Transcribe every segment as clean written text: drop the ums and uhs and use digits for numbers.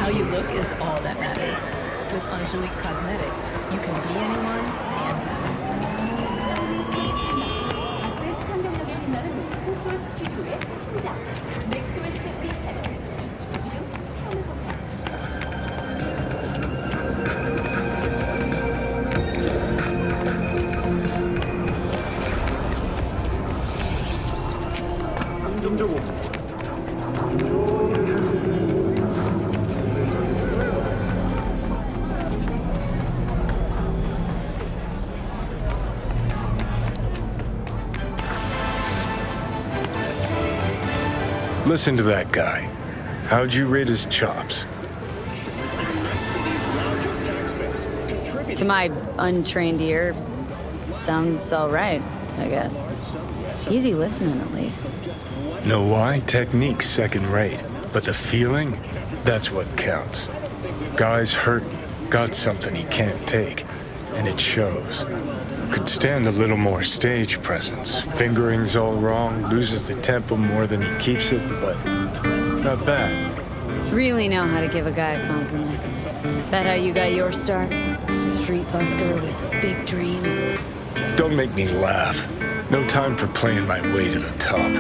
How you look is all that matters. With Angelique Cosmetics, you can be anyone and 환경력에 빛나는 소설 스튜디오의 신작 맥스웨스트 리패널 지금 체험해보세요. Listen to that guy. How'd you rate his chops? To my untrained ear, sounds all right, I guess. Easy listening, at least. Know why? Technique's second rate. But the feeling? That's what counts. Guy's hurting, got something he can't take. And it shows. Could stand a little more stage presence. Fingering's all wrong, loses the tempo more than he keeps it, but not bad. Really know how to give a guy a compliment. That how you got your start? Street busker with big dreams? Don't make me laugh. No time for playing my way to the top.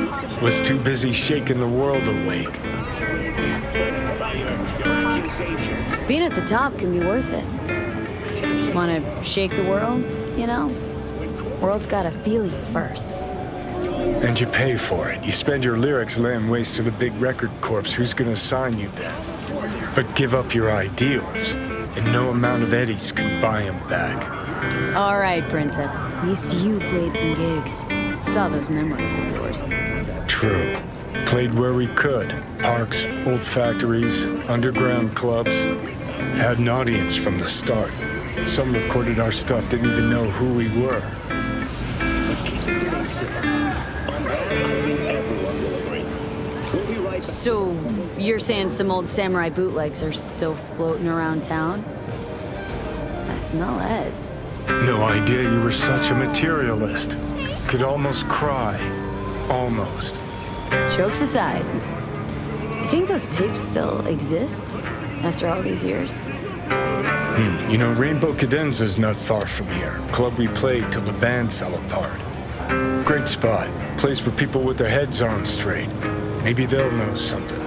Was too busy shaking the world awake. Being at the top can be worth it. Wanna shake the world, you know? World's gotta feel you first. And you pay for it. You spend your lyrics laying waste to the big record corps. Who's gonna sign you then? But give up your ideals, and no amount of eddies can buy them back. All right, princess. At least you played some gigs. Saw those memories of yours. True. Played where we could. Parks, old factories, underground clubs. Had an audience from the start. Some recorded our stuff, didn't even know who we were. So, you're saying some old samurai bootlegs are still floating around town? I smell heads. No idea you were such a materialist. Could almost cry. Almost. Jokes aside, you think those tapes still exist after all these years? You know, Rainbow Cadenza's not far from here. Club we played till the band fell apart. Great spot. Place for people with their heads on straight. Maybe they'll know something.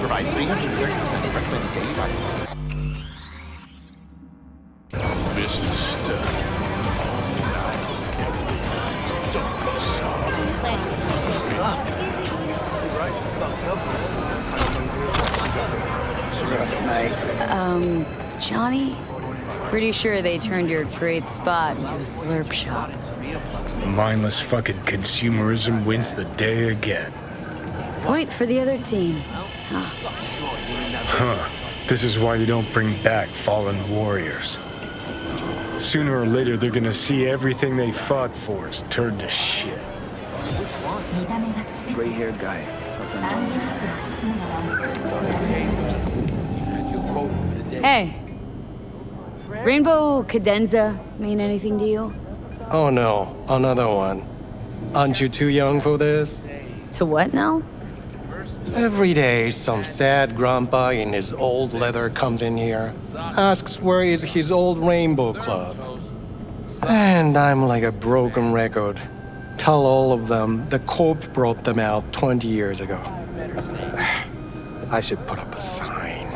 Provides 330% recommended daily riding. Business stuff. Johnny? Pretty sure they turned your great spot into a slurp shop. Mindless fucking consumerism wins the day again. Point for the other team. Huh. This is why you don't bring back fallen warriors. Sooner or later, they're gonna see everything they fought for is turned to shit. Gray-haired guy. Hey. Rainbow Cadenza mean anything to you? Oh no, another one. Aren't you too young for this? To what now? Every day, some sad grandpa in his old leather comes in here, asks where is his old rainbow club. And I'm like a broken record. Tell all of them the Corp brought them out 20 years ago. I should put up a sign.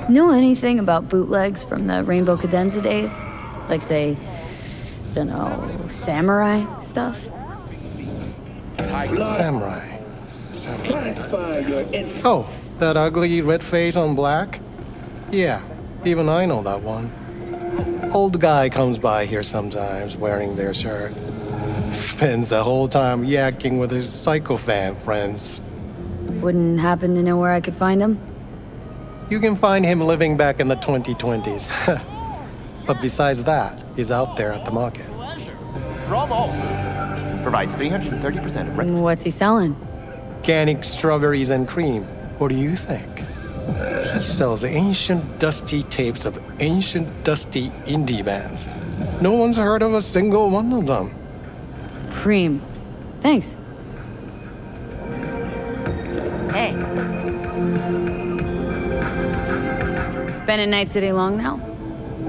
Know anything about bootlegs from the Rainbow Cadenza days? Like, say, dunno, samurai stuff? Samurai. Oh, that ugly red face on black? Yeah, even I know that one. Old guy comes by here sometimes wearing their shirt. Spends the whole time yakking with his psychofan friends. Wouldn't happen to know where I could find him? You can find him living back in the 2020s. But besides that, he's out there at the market. Promo provides 330% of What's he selling? Organic strawberries and cream. What do you think? He sells ancient dusty tapes of ancient dusty indie bands. No one's heard of a single one of them. Cream. Thanks. Hey, Been in Night City long now?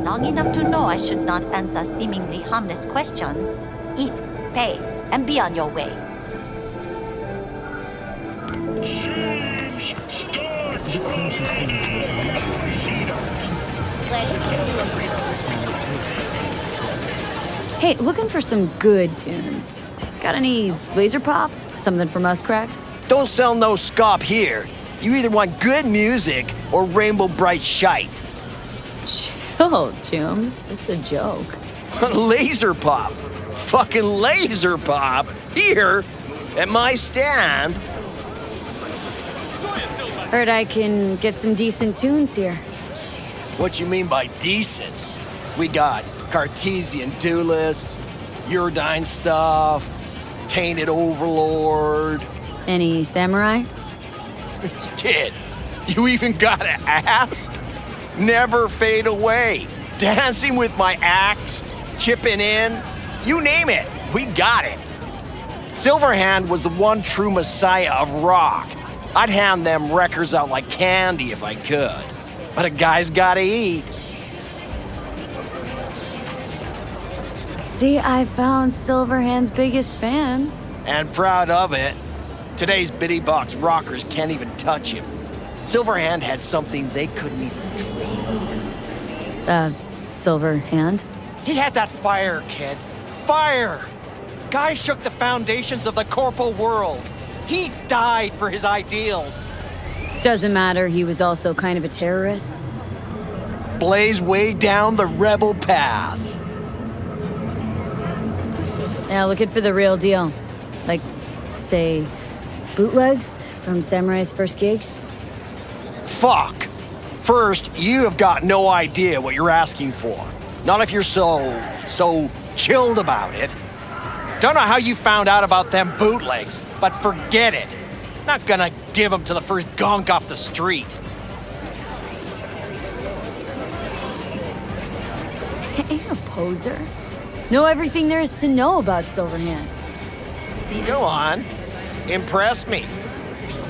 long enough to know I should not answer seemingly harmless questions. Eat, pay, and be on your way. Hey, looking for some good tunes. Got any laser pop? Something from us cracks? Don't sell no scop here. You either want good music or rainbow bright shite. Chill, Chum. Just a joke. Laser pop. Fucking laser pop. Here, at my stand. Heard I can get some decent tunes here. What you mean by decent? We got Cartesian duelists, Uridine stuff, Tainted Overlord. Any samurai? Kid, you even gotta ask? Never fade away. Dancing with my axe, chipping in, you name it, we got it. Silverhand was the one true messiah of rock. I'd hand them records out like candy if I could. But a guy's gotta eat. See, I found Silverhand's biggest fan. And proud of it. Today's bitty box rockers can't even touch him. Silverhand had something they couldn't even dream of. Silverhand? He had that fire, kid. Fire! Guy shook the foundations of the corporal world. He died for his ideals. Doesn't matter, he was also kind of a terrorist. Blaze way down the rebel path. Now looking for the real deal. Like, say, bootlegs from Samurai's first gigs? Fuck. First, you have got no idea what you're asking for. Not if you're so chilled about it. Don't know how you found out about them bootlegs, but forget it. Not gonna give them to the first gonk off the street. Ain't a poser. Know everything there is to know about Silverhand. Go on. Impress me.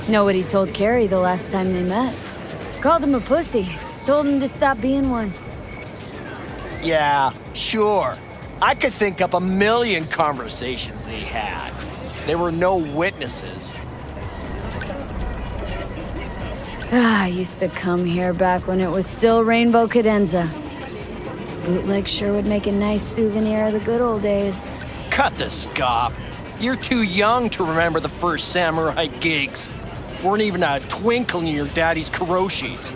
Know what he told Carrie the last time they met. Called him a pussy. Told him to stop being one. Yeah, sure. I could think up a million conversations they had. There were no witnesses. I used to come here back when it was still Rainbow Cadenza. Bootleg sure would make a nice souvenir of the good old days. Cut the scoff. You're too young to remember the first samurai gigs. Weren't even a twinkle in your daddy's karoshis.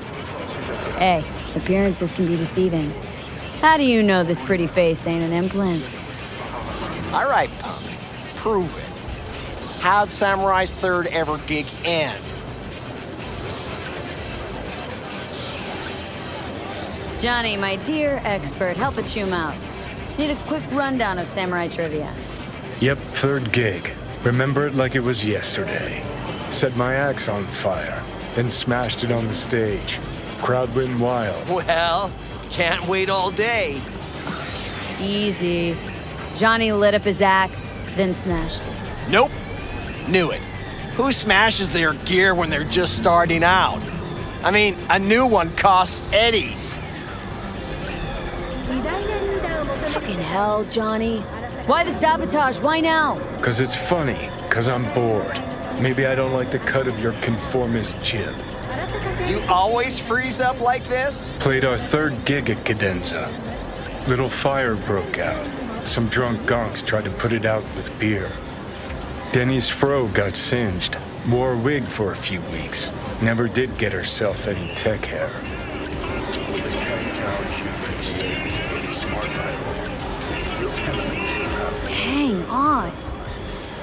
Hey, appearances can be deceiving. How do you know this pretty face ain't an implant? All right, punk. Prove it. How'd Samurai's third ever gig end? Johnny, my dear expert, help a chum out. Need a quick rundown of samurai trivia. Yep, third gig. Remember it like it was yesterday. Set my axe on fire, then smashed it on the stage. Crowd went wild. Well, can't wait all day. Easy. Johnny lit up his axe, then smashed it. Nope. Knew it. Who smashes their gear when they're just starting out? I mean, a new one costs eddies. Fucking hell, Johnny. Why the sabotage? Why now? 'Cause it's funny, 'cause I'm bored. Maybe I don't like the cut of your conformist jib. You always freeze up like this? Played our third gig at Cadenza. Little fire broke out. Some drunk gonks tried to put it out with beer. Denny's fro got singed. Wore a wig for a few weeks. Never did get herself any tech hair. Hang on.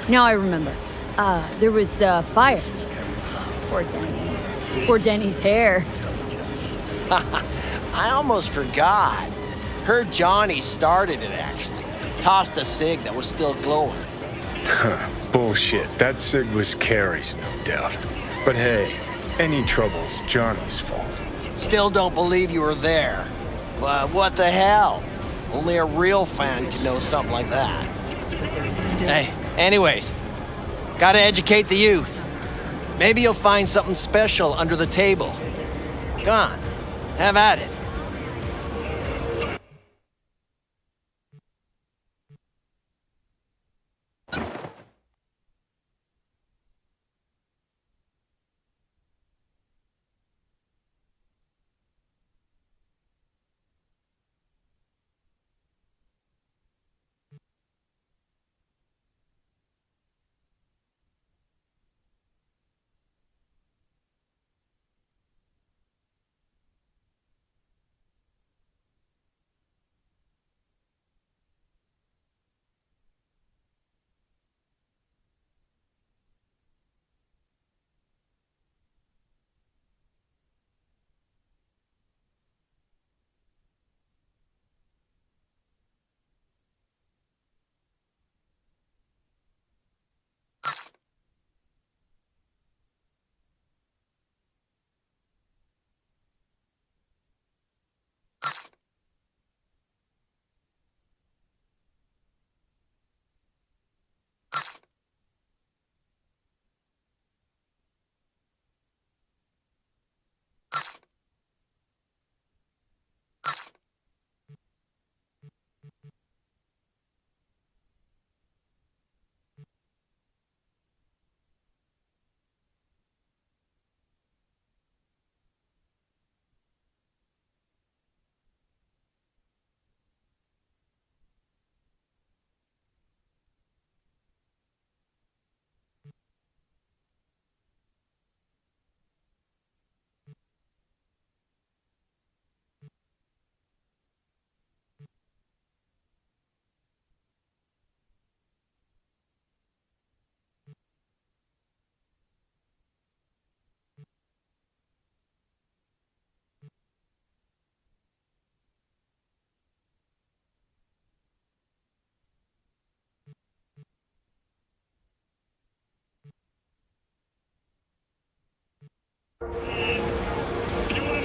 Now I remember. There was fire. Poor Denny. Poor Denny's hair. I almost forgot. Heard Johnny started it, actually. Tossed a cig that was still glowing. Bullshit. That cig was Carrie's, no doubt. But hey, any trouble's Johnny's fault. Still don't believe you were there. But what the hell? Only a real fan can know something like that. Hey, anyways, gotta educate the youth. Maybe you'll find something special under the table. Go on, have at it.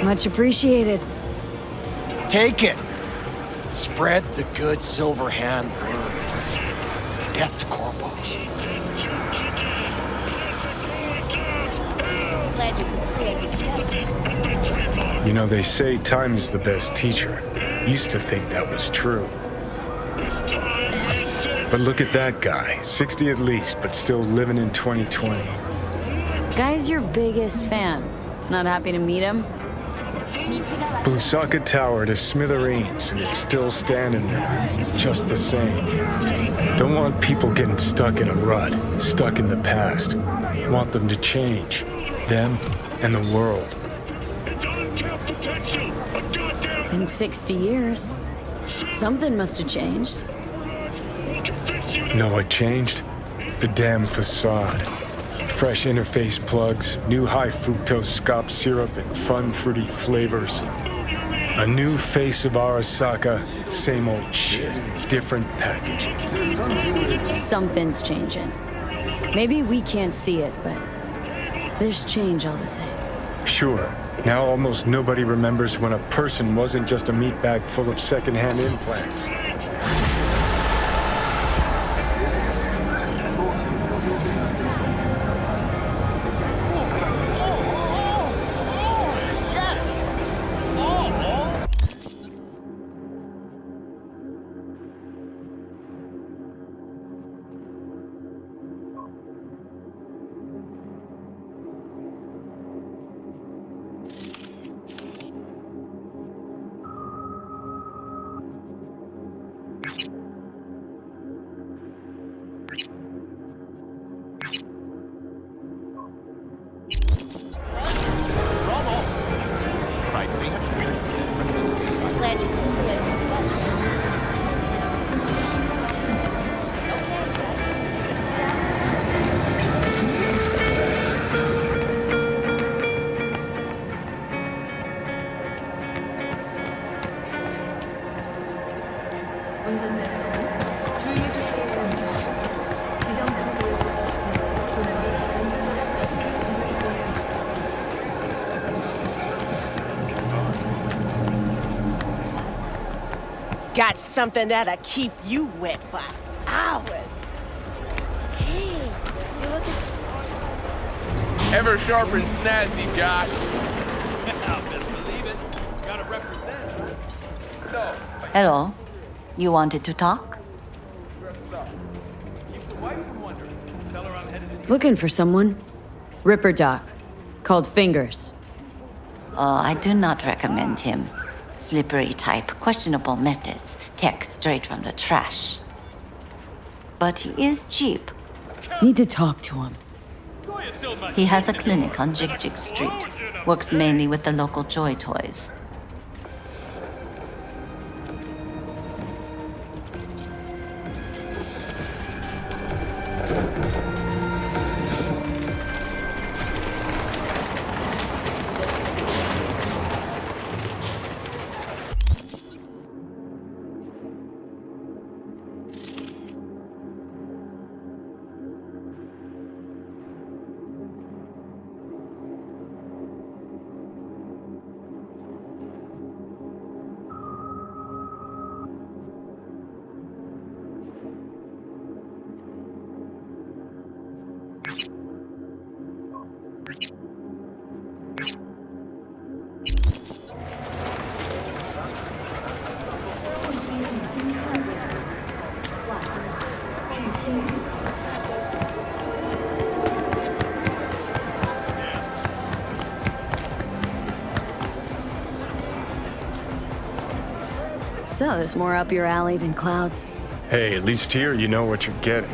Much appreciated. Take it. Spread the good silver hand word. Death to corpos. Glad you could create You know, they say time is the best teacher. Used to think that was true. But look at that guy. 60 at least, but still living in 2020. Guy's your biggest fan. Not happy to meet him? Blusaka Tower to smithereens, and it's still standing there, just the same. Don't want people getting stuck in a rut, stuck in the past. Want them to change. Them and the world. In 60 years. Something must have changed. Know what changed? The damn facade. Fresh interface plugs, new high fructose scop syrup, and fun fruity flavors. A new face of Arasaka, same old shit, different packaging. Something's changing. Maybe we can't see it, but there's change all the same. Sure, now almost nobody remembers when a person wasn't just a meat bag full of secondhand implants. Got something that'll keep you wet for hours. Hey, you look at... Ever sharp and snazzy, Josh. Hello. You wanted to talk? Looking for someone. Ripper Doc. Called Fingers. Oh, I do not recommend him. Slippery type, questionable methods, tech straight from the trash. But he is cheap. Need to talk to him. He has a clinic on Jig Jig Street. Works mainly with the local Joy Toys. So, there's more up your alley than clouds. Hey, at least here you know what you're getting.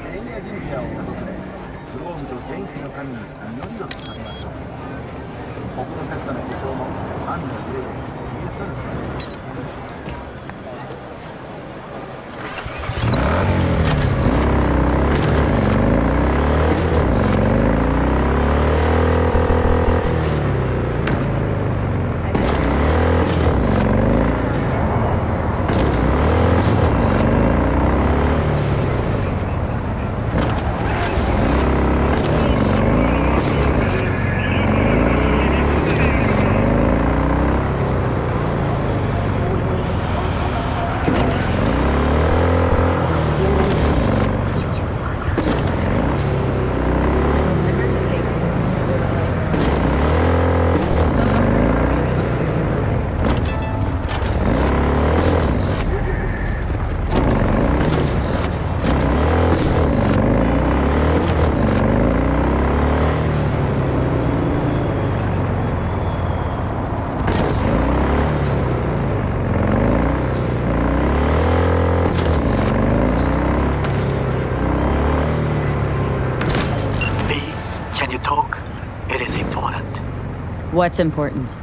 What's important?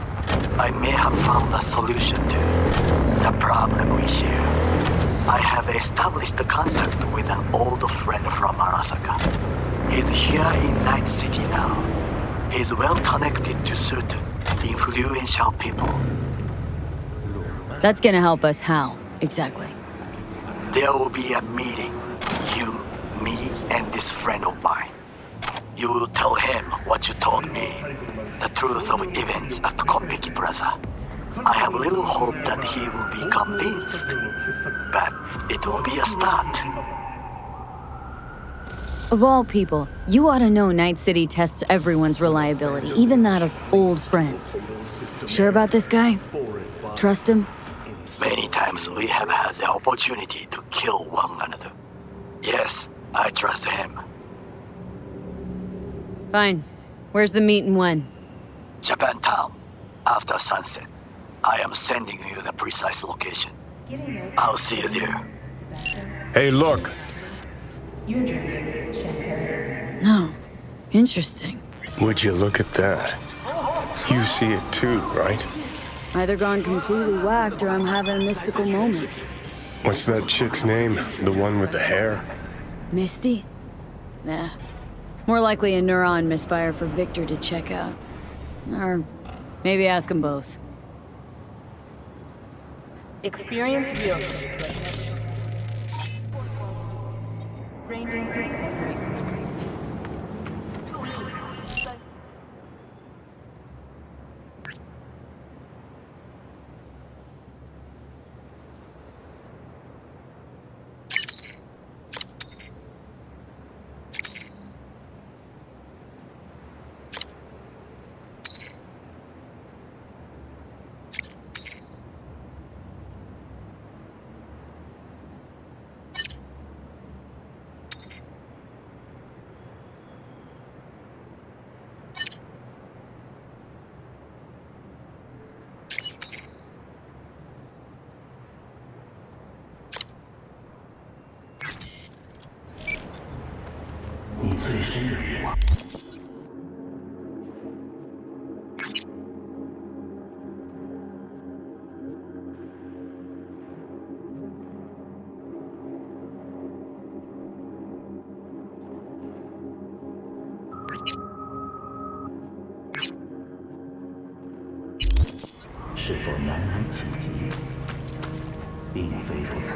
I may have found a solution to the problem we share. I have established contact with an old friend from Arasaka. He's here in Night City now. He's well connected to certain influential people. That's gonna help us how, exactly? There will be a meeting. You, me, and this friend of mine. You will tell him what you told me. The truth of events at Konpeki Plaza. I have little hope that he will be convinced. But it will be a start. Of all people, you ought to know Night City tests everyone's reliability, even that of old friends. Sure about this guy? Trust him? Many times we have had the opportunity to kill one another. Yes, I trust him. Fine. Where's the meet and when? Japantown, after sunset. I am sending you the precise location. I'll see you there. Hey, look. No. Interesting. Would you look at that? You see it too, right? Either gone completely whacked or I'm having a mystical moment. What's that chick's name? The one with the hair? Misty? Nah. More likely a neuron misfire for Victor to check out. Or maybe ask them both. Experience real estate. Rain dances and 是否难为情急，并非如此。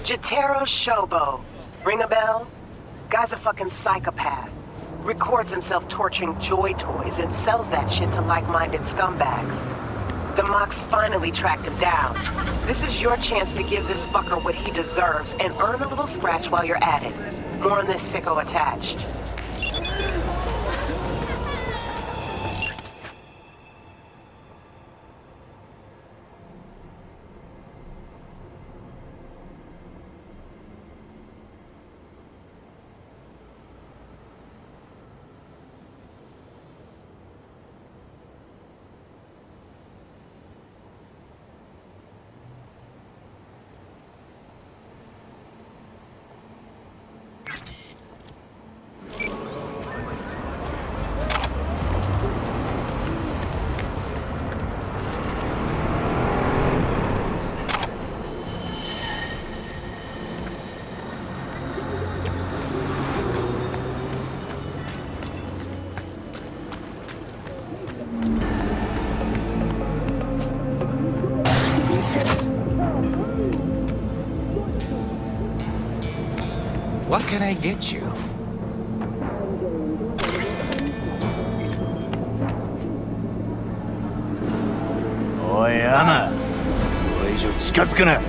Jotaro Shobo. Ring a bell? Guy's a fucking psychopath. Records himself torturing joy toys and sells that shit to like-minded scumbags. The Mox finally tracked him down. This is your chance to give this fucker what he deserves and earn a little scratch while you're at it. More on this sicko attached. What can I get you? Oi, Anna! それ以上近づくな!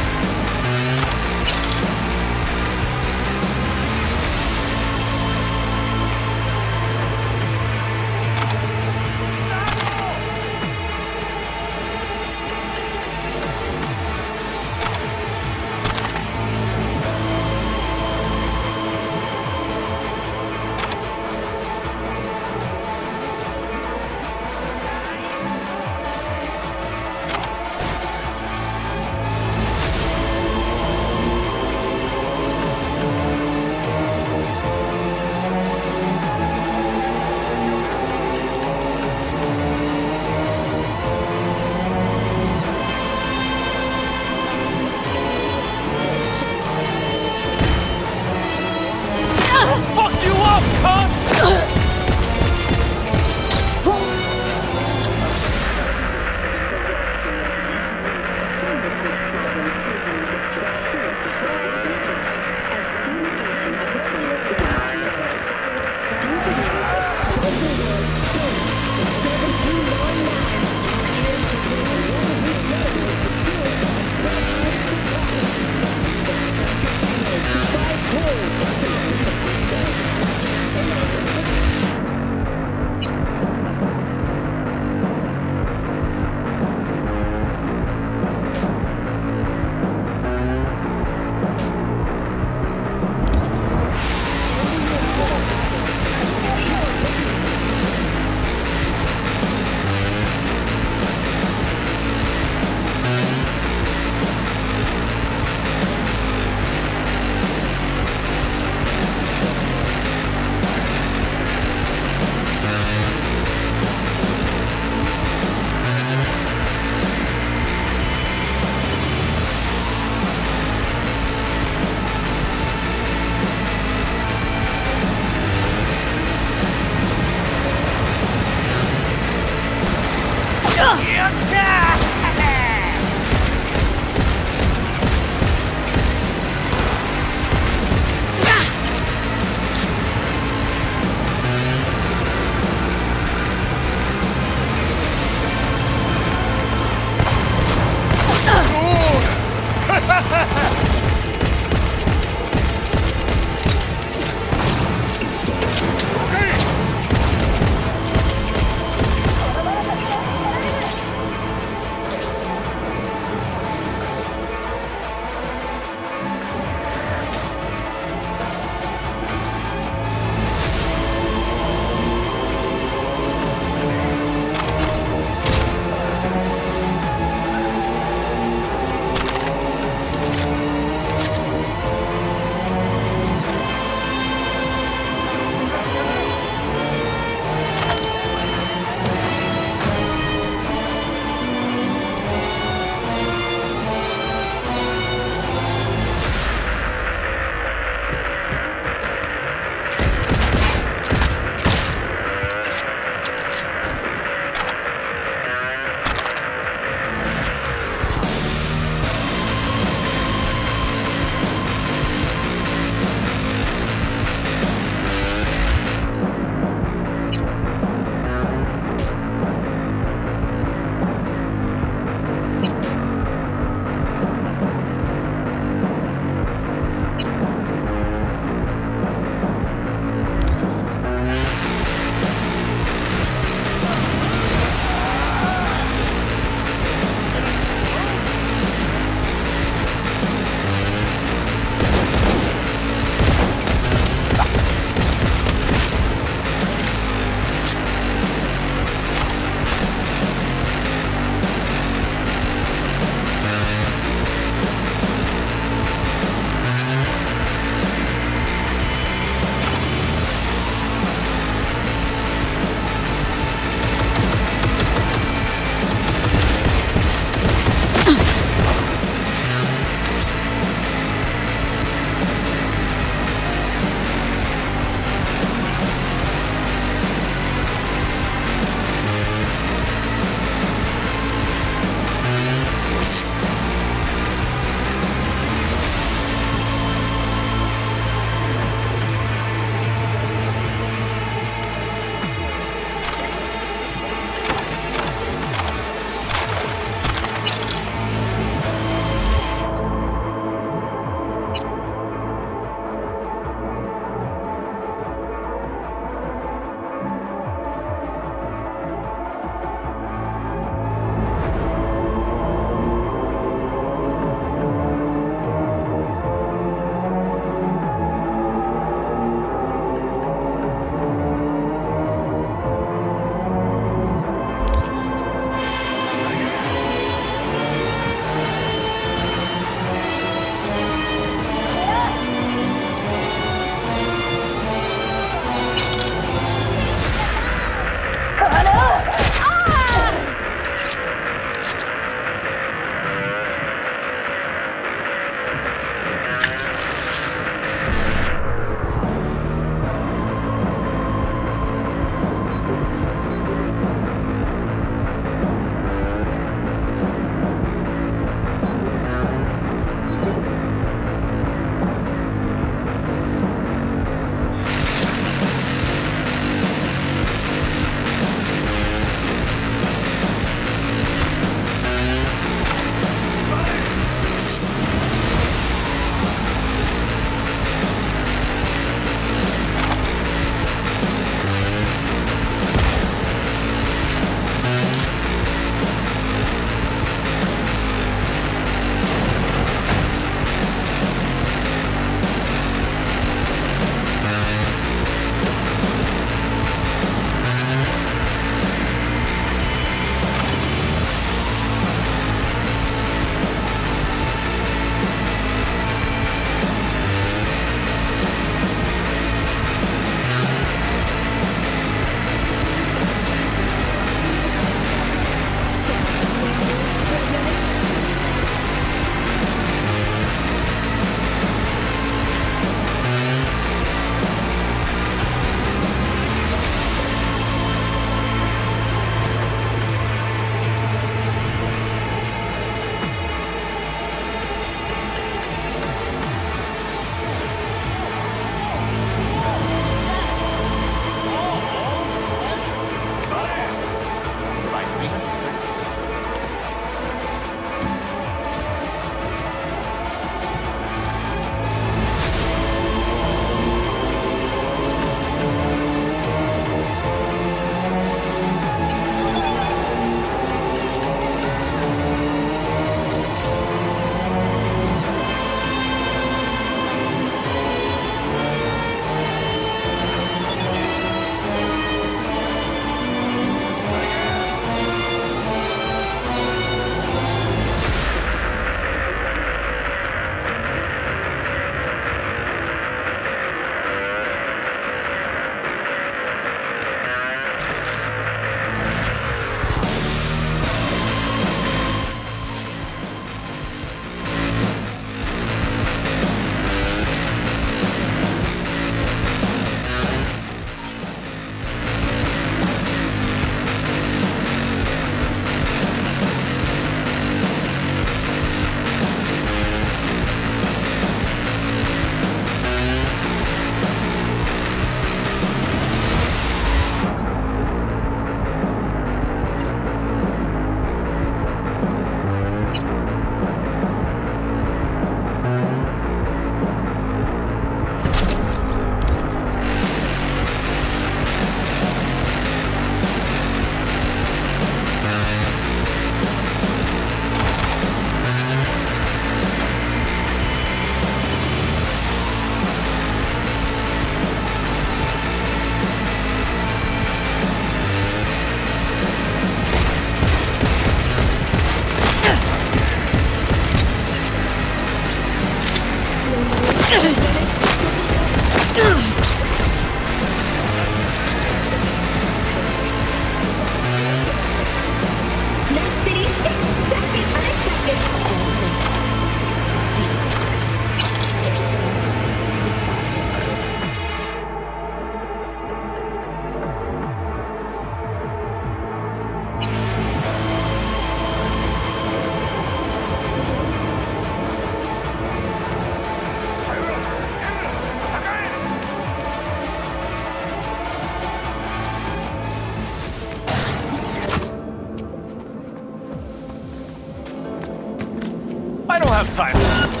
don't have time.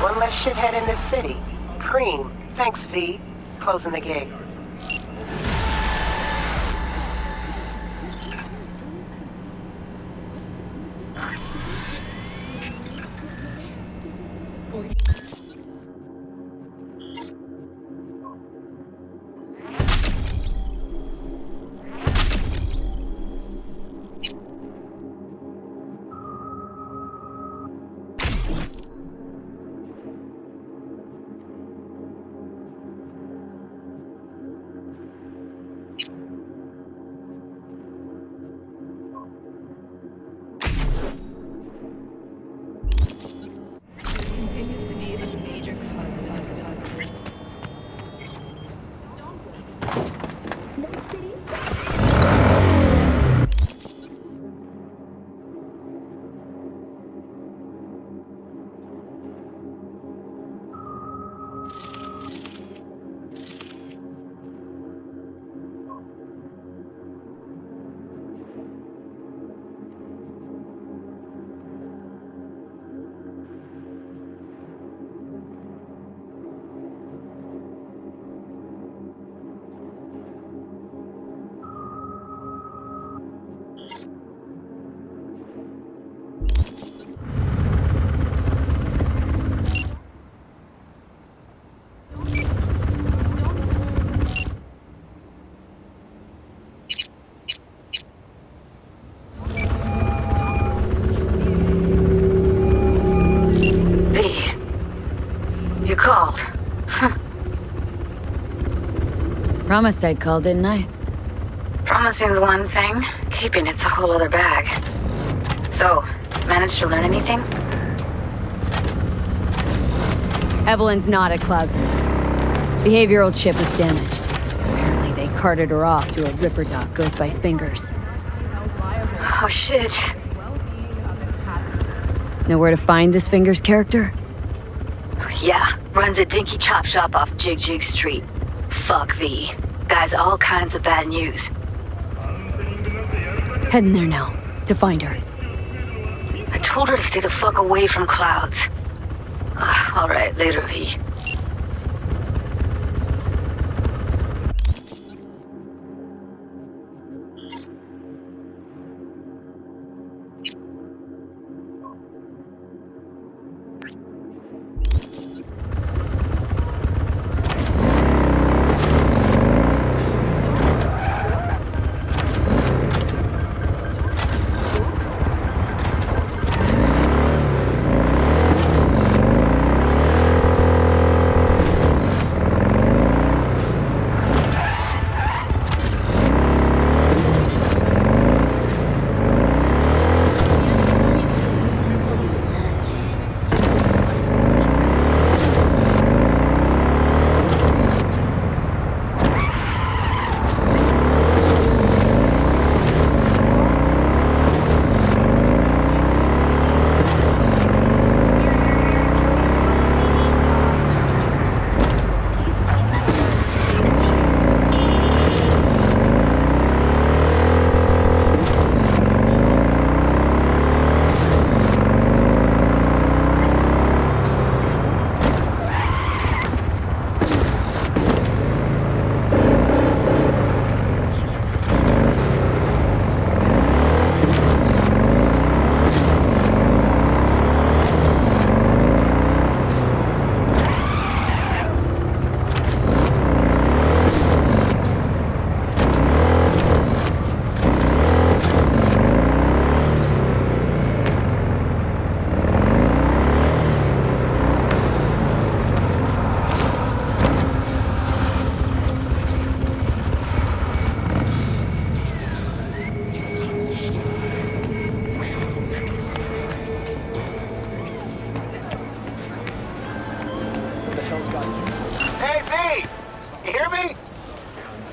One less shithead in this city. Cream. Thanks, V. Closing the gig. Called. Huh. Promised I'd call, didn't I? Promising's one thing, keeping it's a whole other bag. So, managed to learn anything? Evelyn's not at Cloudton. Behavioral chip is damaged. Apparently they carted her off to a ripper dock goes by Fingers. Oh shit. Know where to find this Fingers character? Yeah, runs a dinky chop shop off Jig Jig Street. Fuck V. Guy's all kinds of bad news. Heading there now, to find her. I told her to stay the fuck away from clouds. Alright, later, V.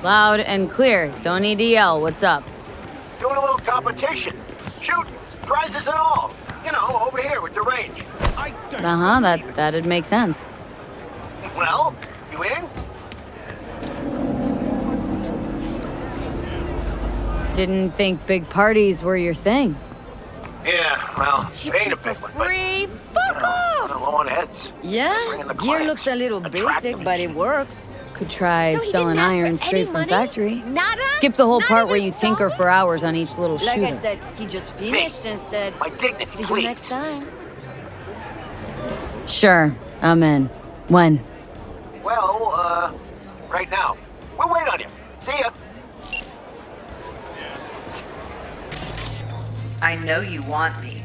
Loud and clear. Don't need to yell. What's up? Doing a little competition. Shoot, prizes and all. You know, over here with the range. Uh-huh, that'd make sense. Well, you in? Didn't think big parties were your thing. Yeah, well, it ain't a big one, but... Free? Fuck off! Low on heads. Yeah? Bringing the Gear clients, looks a little attract basic, them. but it works. Could try So he selling didn't ask for iron straight any from money? factory. Nada? Skip the whole Not part where even you tinker installment? for hours on each little Like shooter. I said, he just finished and said, My dignity, see you please. next time. Sure, I'm in. When? Well, right now. We'll wait on you. See ya. I know you want me.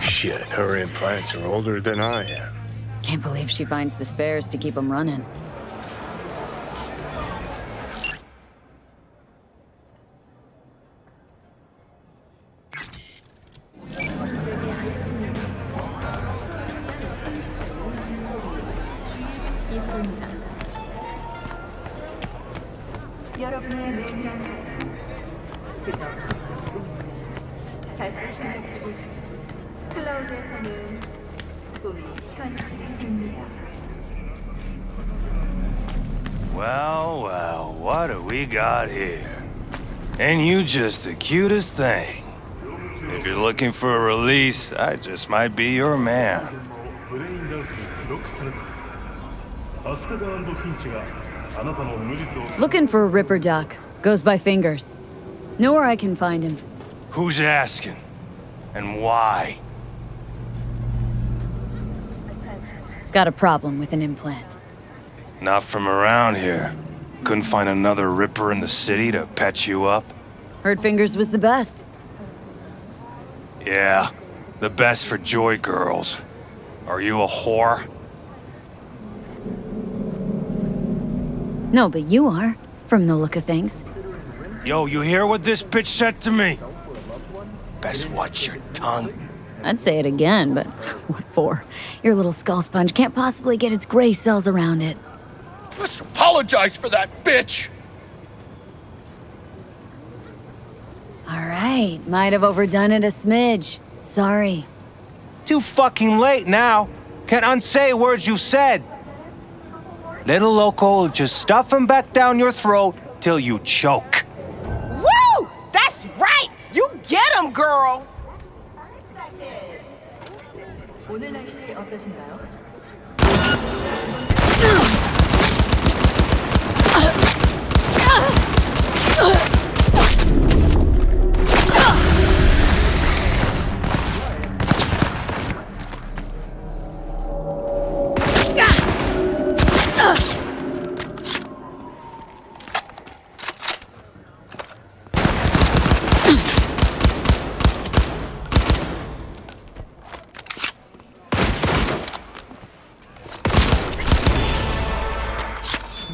Shit, her implants are older than I am. Can't believe she finds the spares to keep them running. 여러분의 매일은 그저 다시 생각해보세요. 클라우드에서는 꿈이 현실이 됩니다. Well, well, what do we got here? Ain't you just the cutest thing? If you're looking for a release, I just might be your man. Looking for a Ripper Duck. Goes by Fingers. Know where I can find him. Who's asking? And why? Got a problem with an implant. Not from around here. Couldn't find another Ripper in the city to patch you up? Heard Fingers was the best. Yeah, the best for Joy girls. Are you a whore? No, but you are, from the look of things. Yo, you hear what this bitch said to me? Best watch your tongue. I'd say it again, but what for? Your little skull sponge can't possibly get its gray cells around it. Let's apologize for that bitch. All right, might have overdone it a smidge. Sorry. Too fucking late now. Can't unsay words you said. Little loco will just stuff him back down your throat till you choke. Woo! That's right! You get him, girl! 오늘 날씨 어떠신가요?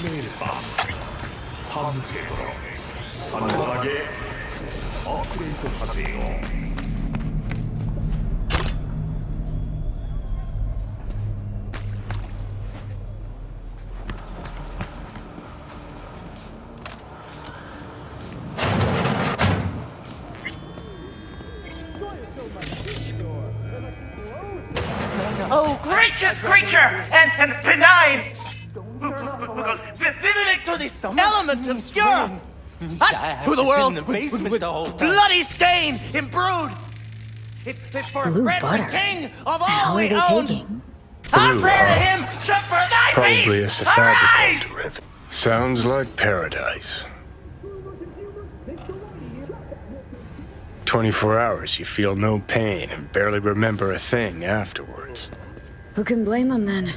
매일 밤 밤새도록 단단하게 업그레이드 하세요. Oh, gracious creature and benign! Visiting to this element obscure! Us, who the world with bloody stains imbrued! It's for Blue Red, butter? the king of The hell all are we they own! taking? Our Blue, prayer to him should for thy Probably a peace! Cyberpunk Arise! derivative. Sounds like paradise. 24 hours, you feel no pain and barely remember a thing afterwards. Who can blame him then?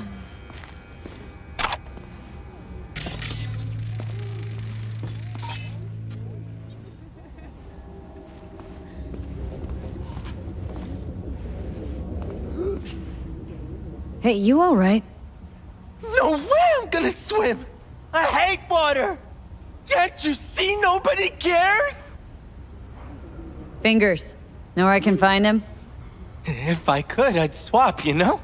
Hey, you all right? No way I'm gonna swim! I hate water! Can't you see nobody cares? Fingers. Know where I can find him? If I could, I'd swap, you know?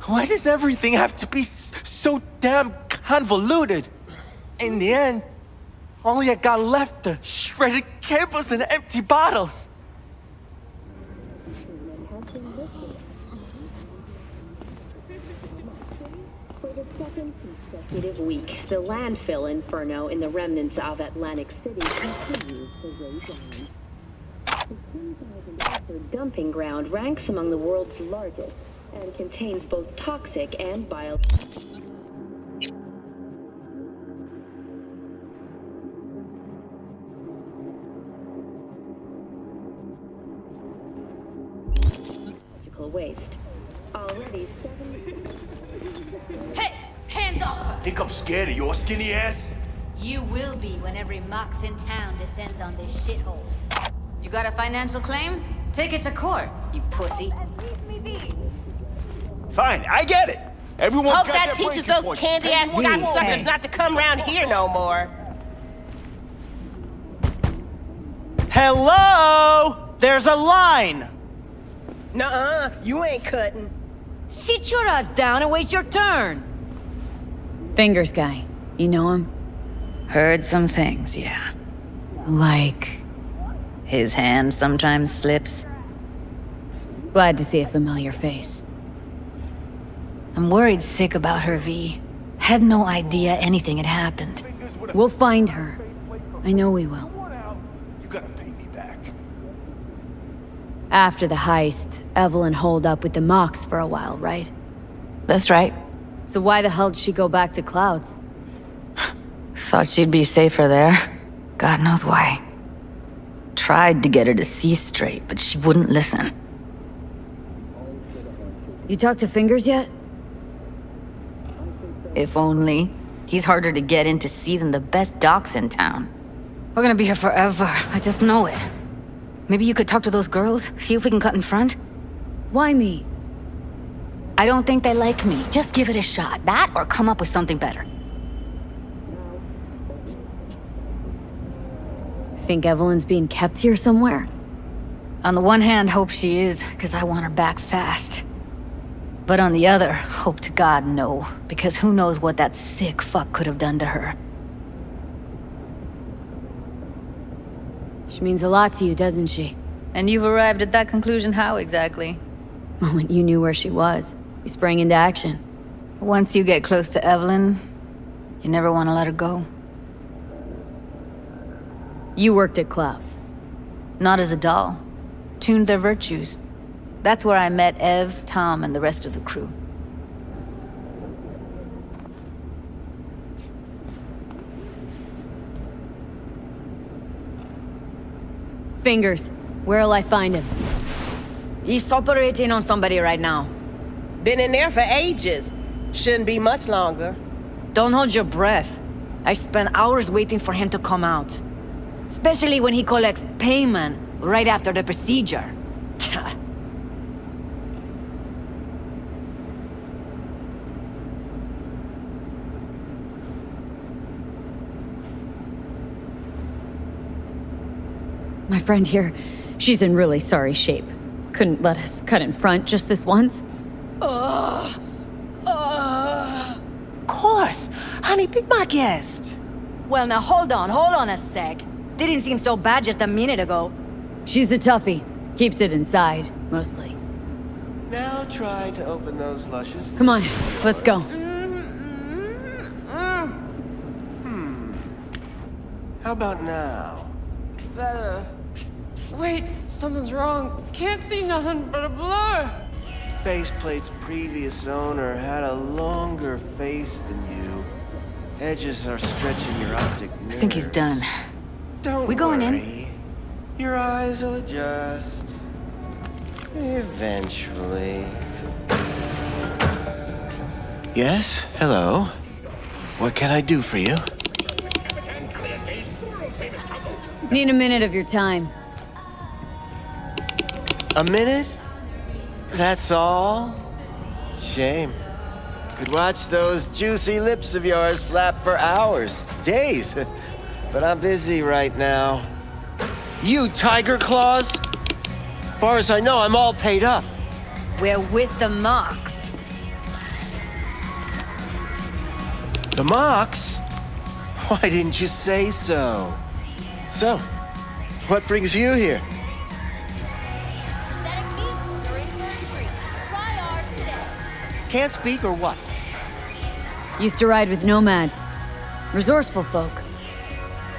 Why does everything have to be so damn convoluted? In the end, Only I got left are shredded cables and empty bottles. Consecutive week, the landfill inferno in the remnants of Atlantic City continues to rage on. The 10,000-acre dumping ground ranks among the world's largest and contains both toxic and biological waste. Already 7... Hey! Hands off! Think I'm scared of your skinny ass? You will be when every mox in town descends on this shithole. You got a financial claim? Take it to court, you pussy. Leave me be. Fine, I get it. Everyone's Hope got that their teaches breaking those points. candy-ass cocksuckers not to come round here no more. Hello? There's a line. Nuh-uh, you ain't cutting. Sit your ass down and wait your turn. Fingers guy. You know him? Heard some things, yeah. Like... His hand sometimes slips. Glad to see a familiar face. I'm worried sick about her, V. Had no idea anything had happened. We'll find her. I know we will. You gotta pay me back. After the heist, Evelyn holed up with the Mox for a while, right? That's right. So why the hell did she go back to Clouds? Thought she'd be safer there. God knows why. Tried to get her to see straight, but she wouldn't listen. You talked to Fingers yet? If only. He's harder to get in to see than the best docs in town. We're gonna be here forever. I just know it. Maybe you could talk to those girls, see if we can cut in front? Why me? I don't think they like me. Just give it a shot. That or come up with something better. Think Evelyn's being kept here somewhere? On the one hand, hope she is, because I want her back fast. But on the other, hope to God no, because who knows what that sick fuck could have done to her. She means a lot to you, doesn't she? And you've arrived at that conclusion how exactly? The moment you knew where she was, you sprang into action. Once you get close to Evelyn, you never want to let her go. You worked at Clouds. Not as a doll. Tuned their virtues. That's where I met Ev, Tom, and the rest of the crew. Fingers, where'll I find him? He's operating on somebody right now. Been in there for ages. Shouldn't be much longer. Don't hold your breath. I spent hours waiting for him to come out. Especially when he collects payment right after the procedure. My friend here, she's in really sorry shape. Couldn't let us cut in front just this once. Of course. Honey, be my guest. Well, now hold on a sec. Didn't seem so bad just a minute ago. She's a toughie. Keeps it inside, mostly. Now try to open those luscious... Come on, let's go. How about now? Better. Wait, something's wrong. Can't see nothing but a blur. Faceplate's previous owner had a longer face than you. Edges are stretching your optic nerves. I think he's done. Don't We going worry. in? Your eyes will adjust. Eventually. Yes? Hello? What can I do for you? Need a minute of your time. A minute? That's all? Shame. Could watch those juicy lips of yours flap for hours, days. But I'm busy right now. You tiger claws? Far as I know, I'm all paid up. We're with the Mox. The Mox? Why didn't you say so? So, what brings you here? Can't speak or what? Used to ride with nomads. Resourceful folk.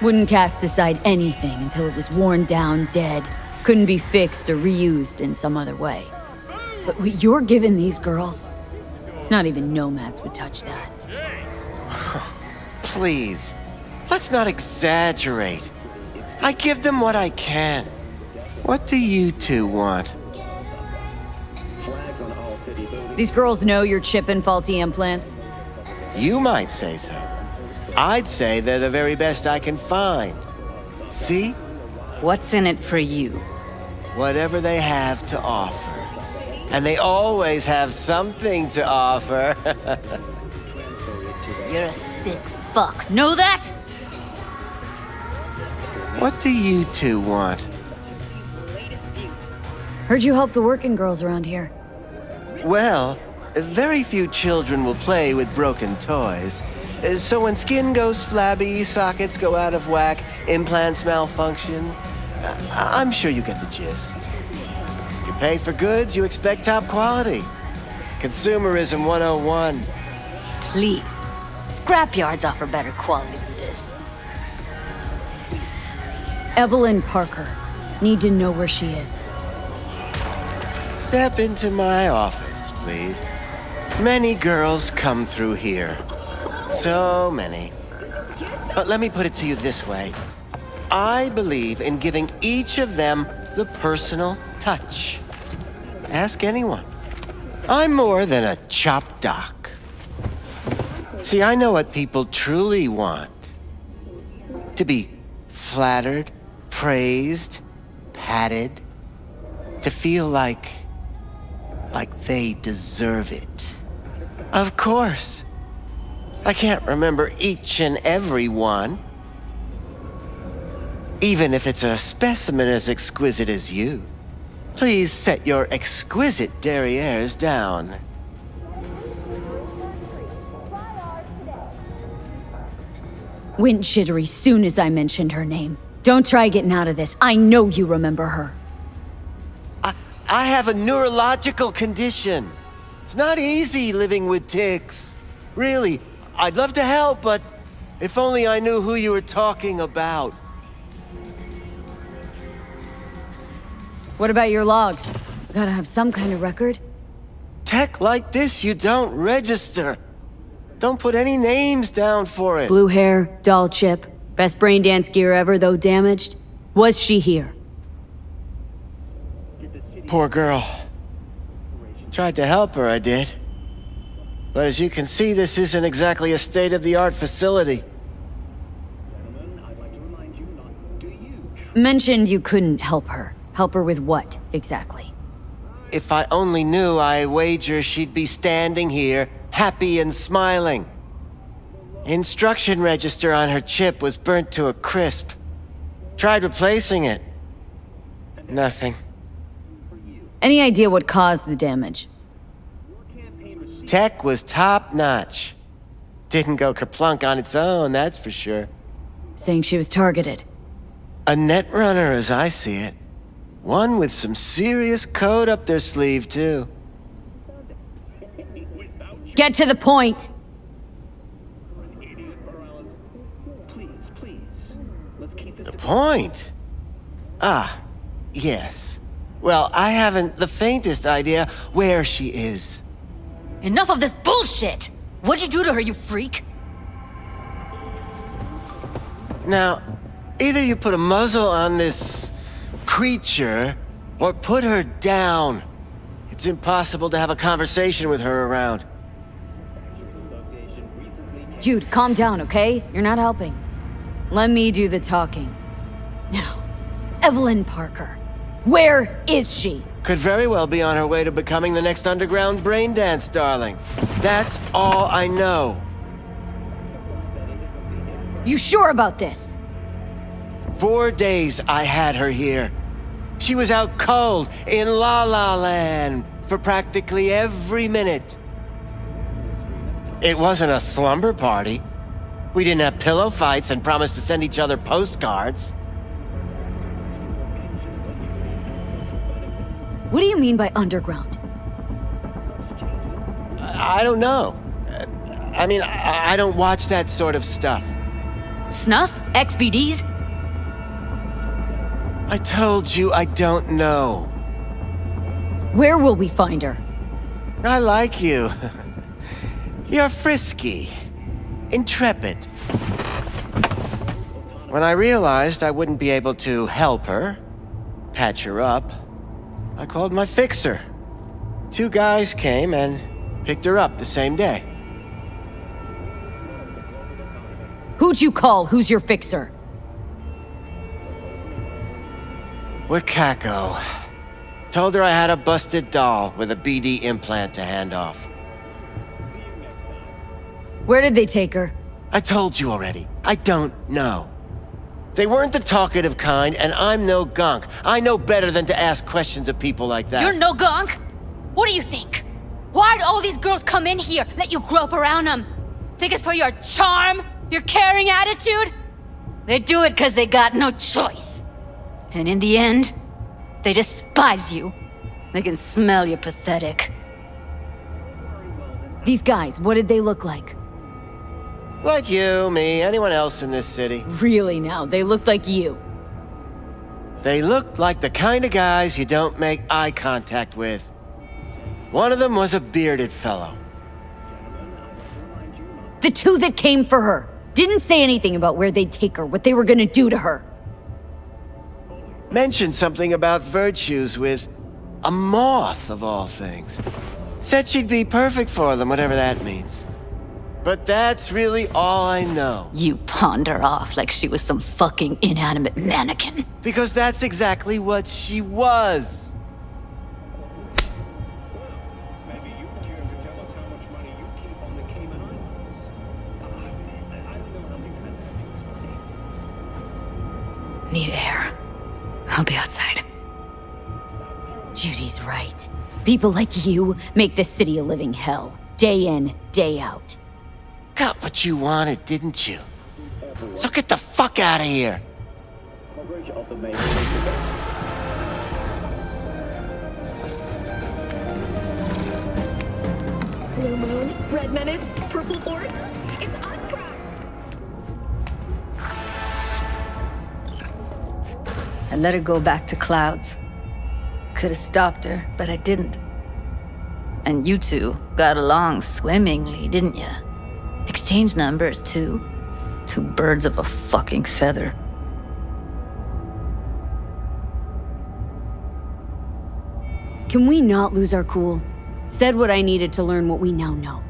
Wouldn't cast aside anything until it was worn down, dead. Couldn't be fixed or reused in some other way. But what you're giving these girls, not even nomads would touch that. Please, let's not exaggerate. I give them what I can. What do you two want? These girls know you're chipping faulty implants? You might say so. I'd say they're the very best I can find. See? What's in it for you? Whatever they have to offer. And they always have something to offer. You're a sick fuck. Know that? What do you two want? Heard you help the working girls around here. Well, very few children will play with broken toys. So when skin goes flabby, sockets go out of whack, implants malfunction, I'm sure you get the gist. You pay for goods, you expect top quality. Consumerism 101. Please. Scrapyards offer better quality than this. Evelyn Parker. Need to know where she is. Step into my office, please. Many girls come through here. So many. But let me put it to you this way. I believe in giving each of them the personal touch. Ask anyone. I'm more than a chop doc. See, I know what people truly want. To be flattered, praised, patted. To feel like they deserve it. Of course. I can't remember each and every one. Even if it's a specimen as exquisite as you. Please set your exquisite derrieres down. Went jittery soon as I mentioned her name. Don't try getting out of this. I know you remember her. I have a neurological condition. It's not easy living with tics. Really, I'd love to help, but if only I knew who you were talking about. What about your logs? Gotta have some kind of record. Tech like this you don't register. Don't put any names down for it. Blue hair, doll chip, best brain dance gear ever, though damaged. Was she here? Poor girl. Tried to help her, I did. But as you can see, this isn't exactly a state-of-the-art facility. Mentioned you couldn't help her. Help her with what, exactly? If I only knew, I wager she'd be standing here, happy and smiling. Instruction register on her chip was burnt to a crisp. Tried replacing it. Nothing. Any idea what caused the damage? Tech was top-notch. Didn't go kerplunk on its own, that's for sure. Saying she was targeted. A netrunner, as I see it. One with some serious code up their sleeve, too. Get to the point! The point? Ah, yes. Well, I haven't the faintest idea where she is. Enough of this bullshit! What'd you do to her, you freak? Now, either you put a muzzle on this creature, or put her down. It's impossible to have a conversation with her around. Jude, calm down, okay? You're not helping. Let me do the talking. Now, Evelyn Parker. Where is she? Could very well be on her way to becoming the next underground brain dance darling. That's all I know. You sure about this? 4 days I had her here. She was out cold in La La Land for practically every minute. It wasn't a slumber party. We didn't have pillow fights and promised to send each other postcards. What do you mean by underground? I don't know. I mean, I don't watch that sort of stuff. Snuff? XBDs? I told you I don't know. Where will we find her? I like you. You're frisky. Intrepid. When I realized I wouldn't be able to help her, patch her up, I called my fixer. 2 guys came and picked her up the same day. Who'd you call? Who's your fixer? Wakako. Told her I had a busted doll with a BD implant to hand off. Where did they take her? I told you already. I don't know. They weren't the talkative kind, and I'm no gunk. I know better than to ask questions of people like that. You're no gunk? What do you think? Why'd all these girls come in here, let you grope around them? Think it's for your charm? Your caring attitude? They do it because they got no choice. And in the end, they despise you. They can smell you're pathetic. These guys, what did they look like? Like you, me, anyone else in this city. Really now, they looked like you. They looked like the kind of guys you don't make eye contact with. One of them was a bearded fellow. The 2 that came for her didn't say anything about where they'd take her, what they were gonna do to her. Mentioned something about virtues with a moth, of all things. Said she'd be perfect for them, whatever that means. But that's really all I know. You pawned her off like she was some fucking inanimate mannequin. Because that's exactly what she was. Need air. I'll be outside. Judy's right. People like you make this city a living hell. Day in, day out. Got what you wanted, didn't you? So get the fuck out of here. Blue moon, red menace, purple force. It's uncracked. I let her go back to Clouds. Could have stopped her, but I didn't. And you 2 got along swimmingly, didn't ya? Exchanged numbers, too. 2 birds of a fucking feather. Can we not lose our cool? Said what I needed to learn what we now know.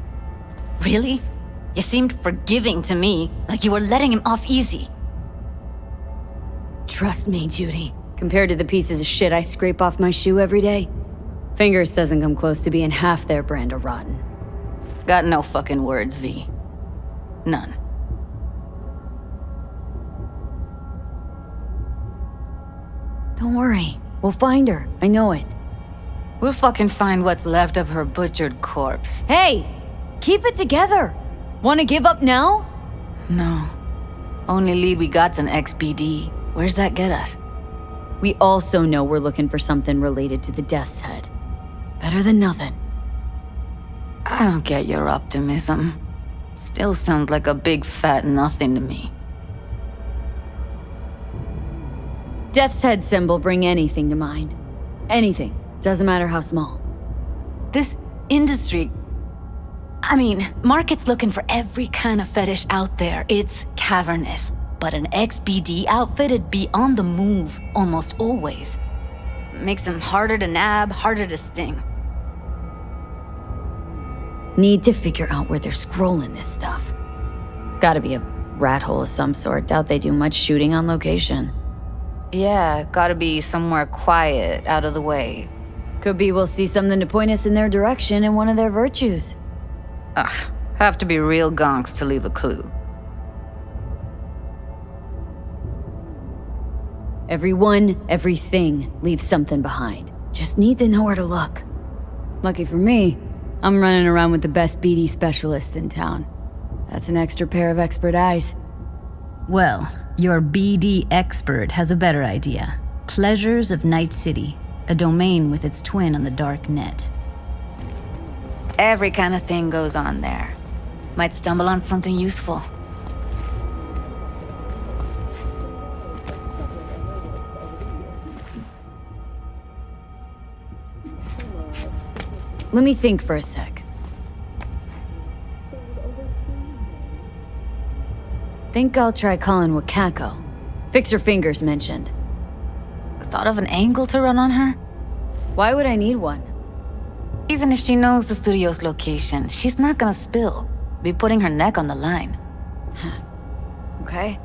Really? You seemed forgiving to me, like you were letting him off easy. Trust me, Judy. Compared to the pieces of shit I scrape off my shoe every day, Fingers doesn't come close to being half their brand of rotten. Got no fucking words, V. None. Don't worry. We'll find her. I know it. We'll fucking find what's left of her butchered corpse. Hey! Keep it together! Wanna give up now? No. Only lead we got's an XBD. Where's that get us? We also know we're looking for something related to the Death's Head. Better than nothing. I don't get your optimism. Still sounds like a big fat nothing to me. Death's Head symbol bring anything to mind. Anything. Doesn't matter how small. This industry... I mean, market's looking for every kind of fetish out there. It's cavernous. But an XBD outfit'd be on the move almost always. Makes them harder to nab, harder to sting. Need to figure out where they're scrolling this stuff. Gotta be a rat hole of some sort. Doubt they do much shooting on location. Yeah, gotta be somewhere quiet, out of the way. Could be we'll see something to point us in their direction in one of their virtues. Ugh, have to be real gonks to leave a clue. Everyone, everything leaves something behind. Just need to know where to look. Lucky for me, I'm running around with the best BD specialist in town. That's an extra pair of expert eyes. Well, your BD expert has a better idea. Pleasures of Night City, a domain with its twin on the dark net. Every kind of thing goes on there. Might stumble on something useful. Let me think for a sec. Think I'll try calling Wakako. Fix her fingers mentioned. Thought of an angle to run on her? Why would I need one? Even if she knows the studio's location, she's not gonna spill. Be putting her neck on the line. Okay.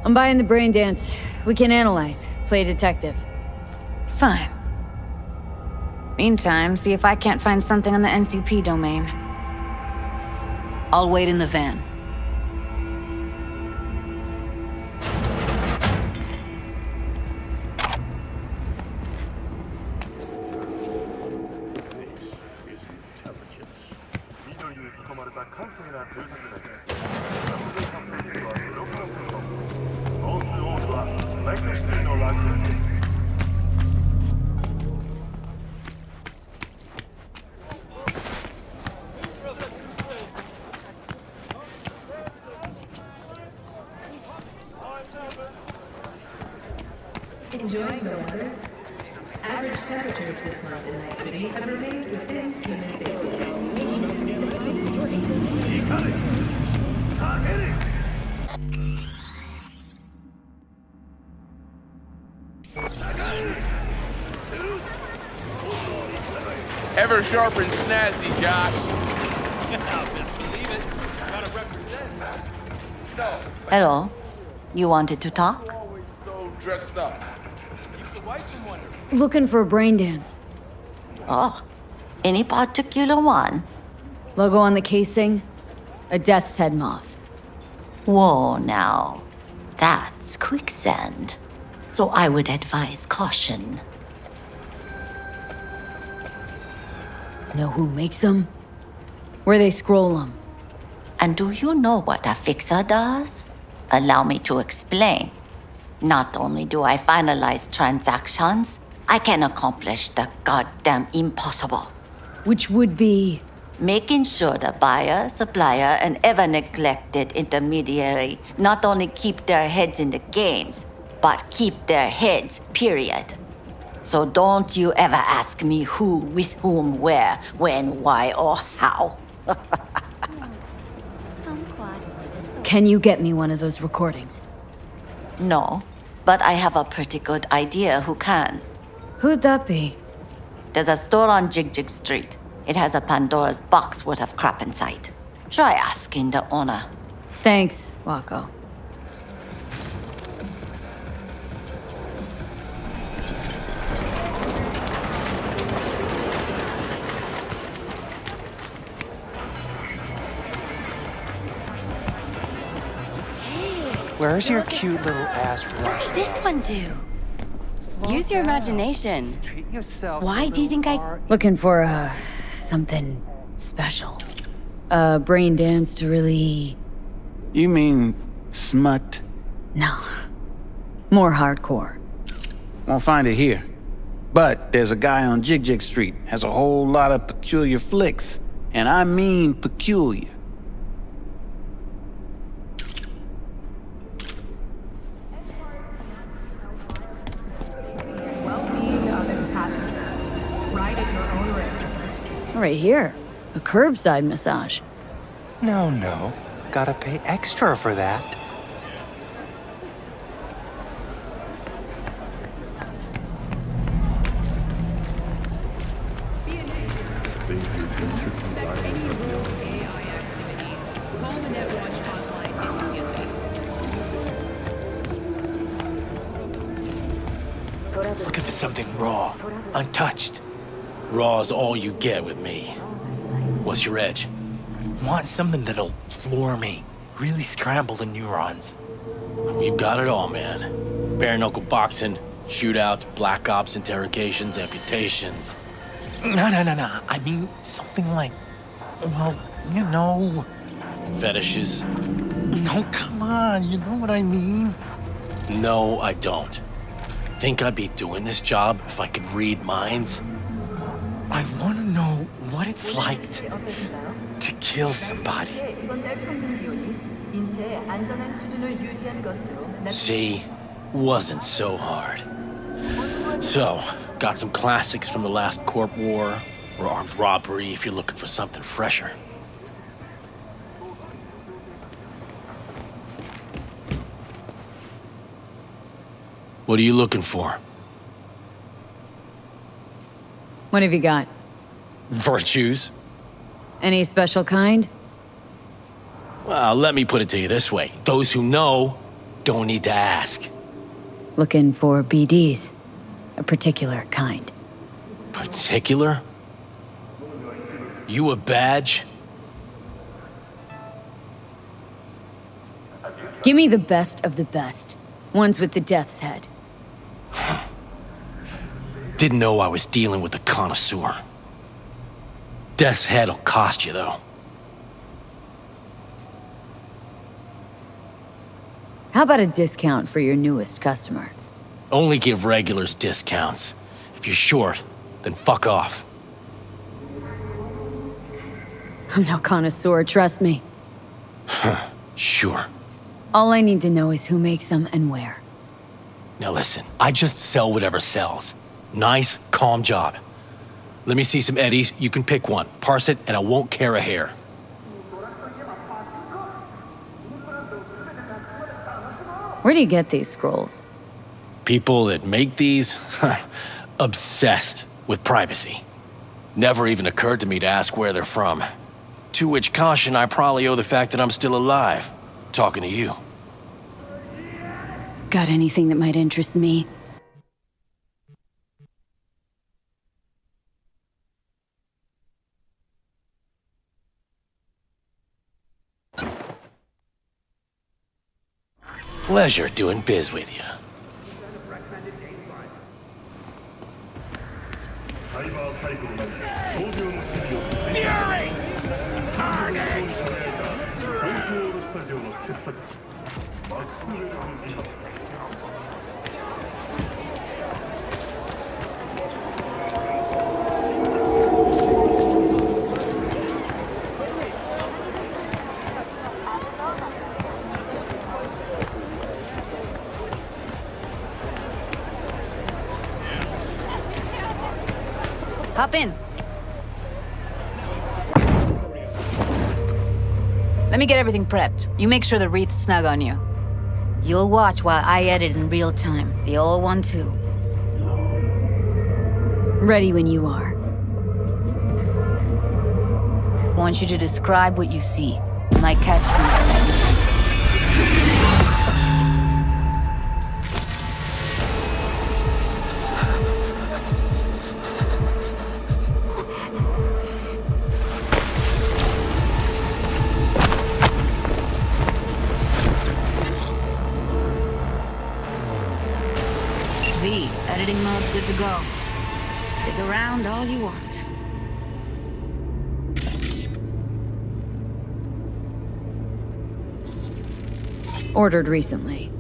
I'm buying the brain dance. We can analyze, play detective. Fine. Meantime, see if I can't find something on the NCP domain. I'll wait in the van. Enjoying the weather? Average temperatures this month in Night City have remained within human safety. Ever sharp and snazzy, Josh. Best believe it. Gotta represent. No. Hello. You wanted to talk? So dressed up. Looking for a brain dance. Oh, any particular one? Logo on the casing? A death's head moth. Whoa, now. That's quicksand. So I would advise caution. Know who makes them? Where they scroll them? And do you know what a fixer does? Allow me to explain. Not only do I finalize transactions, I can accomplish the goddamn impossible. Which would be? Making sure the buyer, supplier, and ever-neglected intermediary not only keep their heads in the games, but keep their heads, period. So don't you ever ask me who, with whom, where, when, why, or how. Can you get me one of those recordings? No, but I have a pretty good idea who can. Who'd that be? There's a store on Jig Street. It has a Pandora's box worth of crap inside. Try asking the owner. Thanks, Wako. Where's your cute little ass rush? What's this one do? Use your imagination. Why do you think I... Looking for, something special. A brain dance to really... You mean smut? No. More hardcore. Won't find it here. But there's a guy on Jig Street, has a whole lot of peculiar flicks. And I mean peculiar. Right here. A curbside massage. No. Gotta pay extra for that. Looking for something raw, untouched. Raw's all you get with me. What's your edge? Want something that'll floor me, really scramble the neurons. We've got it all, man. Bare knuckle boxing, shootouts, black ops, interrogations, amputations. No. I mean something like, well, you know. fetishes. No, come on, you know what I mean? No, I don't. Think I'd be doing this job if I could read minds? I want to know what it's like to kill somebody. See, wasn't so hard. So, got some classics from the last Corp War, or armed robbery if you're looking for something fresher. What are you looking for? What have you got? Virtues? Any special kind? Well, let me put it to you this way. Those who know don't need to ask. Looking for BDs. A particular kind. Particular? You a badge? Give me the best of the best. Ones with the death's head. Didn't know I was dealing with a connoisseur. Death's head'll cost you, though. How about a discount for your newest customer? Only give regulars discounts. If you're short, then fuck off. I'm no connoisseur, trust me. Sure. All I need to know is who makes them and where. Now listen, I just sell whatever sells. Nice, calm job. Let me see some eddies, you can pick one. Parse it, and I won't care a hair. Where do you get these scrolls? People that make these, obsessed with privacy. Never even occurred to me to ask where they're from. To which caution I probably owe the fact that I'm still alive, talking to you. Got anything that might interest me? Pleasure doing biz with you. Fury! Carnage! Hop in. Let me get everything prepped. You make sure the wreath's snug on you. You'll watch while I edit in real time. The old one, too. Ready when you are. Want you to describe what you see. My catchphrase. Editing mode's good to go. Dig around all you want. Ordered recently.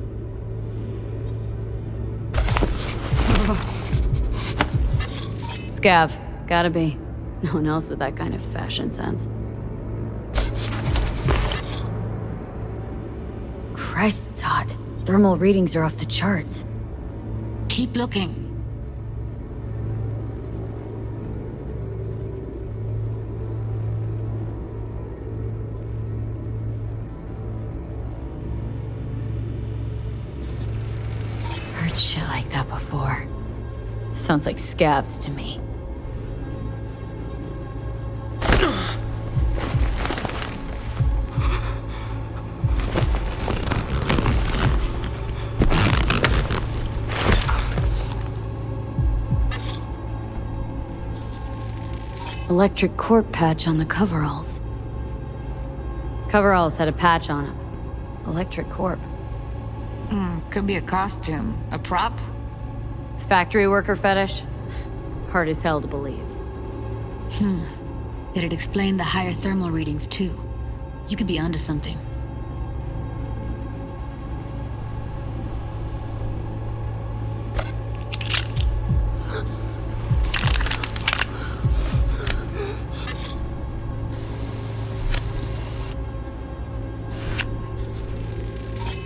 Scav. Gotta be. No one else with that kind of fashion sense. Christ, it's hot. Thermal readings are off the charts. Keep looking. Heard shit like that before. Sounds like scavs to me. Electric corp patch on the coveralls. Coveralls had a patch on them. Electric corp. Could be a costume. A prop? Factory worker fetish? Hard as hell to believe. It'd explain the higher thermal readings, too. You could be onto something.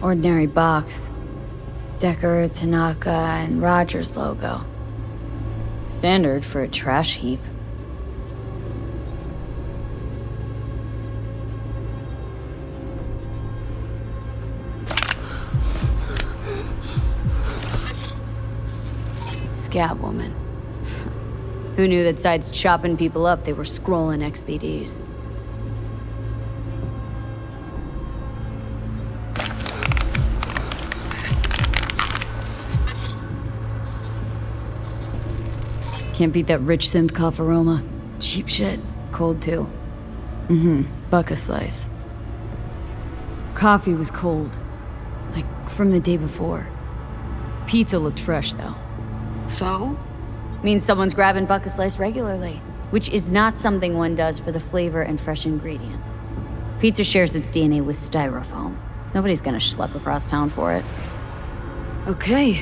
Ordinary box. Decker, Tanaka, and Rogers logo. Standard for a trash heap. Scab woman. Who knew that besides chopping people up, they were scrolling XBDs? Can't beat that rich synth cough aroma. Cheap shit. Cold too. Buck a slice. Coffee was cold. Like from the day before. Pizza looked fresh though. So? Means someone's grabbing buck a slice regularly. Which is not something one does for the flavor and fresh ingredients. Pizza shares its DNA with styrofoam. Nobody's gonna schlep across town for it. Okay.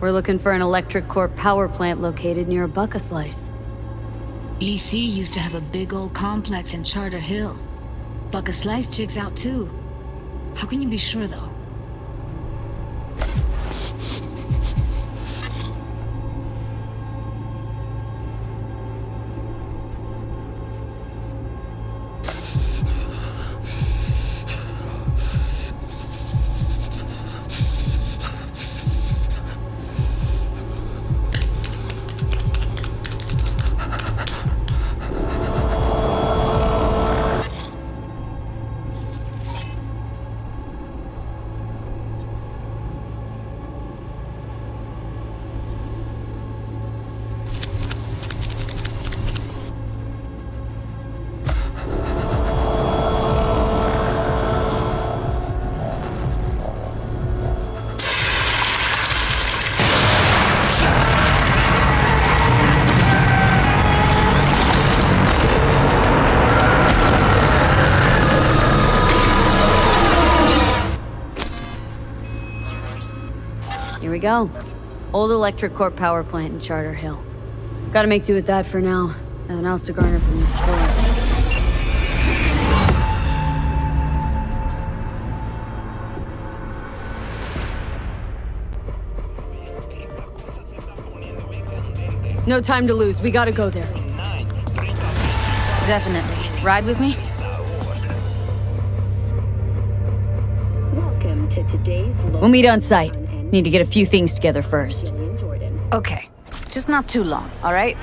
We're looking for an electric core power plant located near a buck a slice. EC used to have a big old complex in Charter Hill. Buck a slice checks out too. How can you be sure though? Here we go. Old electric core power plant in Charter Hill. Gotta make do with that for now. Nothing else to garner from this sport. No time to lose. We gotta go there. Definitely. Ride with me? Welcome to today's We'll meet on site. Need to get a few things together first. Okay. Just not too long, all right?